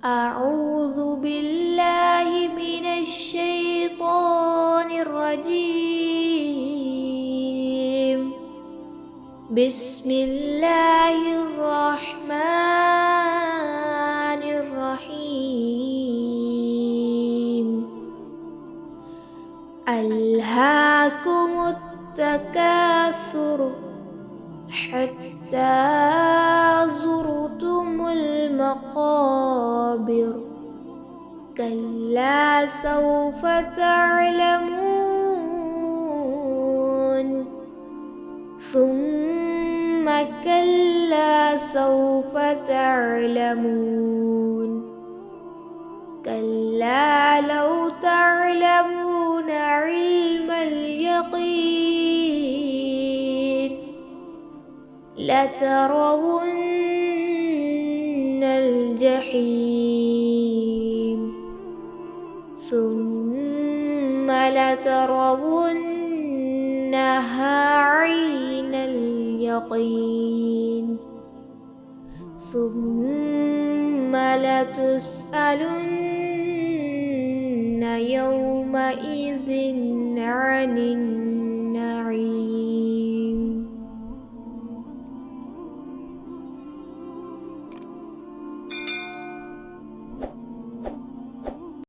أعوذ بالله من الشيطان الرجيم. بسم الله الرحمن الرحيم. ألهاكم التكاثر حتى زرتم المقابر. كلا سوف تعلمون ثم كلا سوف تعلمون. كلا لو تعلمون علم اليقين لترون الجحيم ثم لترونها عين اليقين ثم لتسألن يومئذ عن النعيم.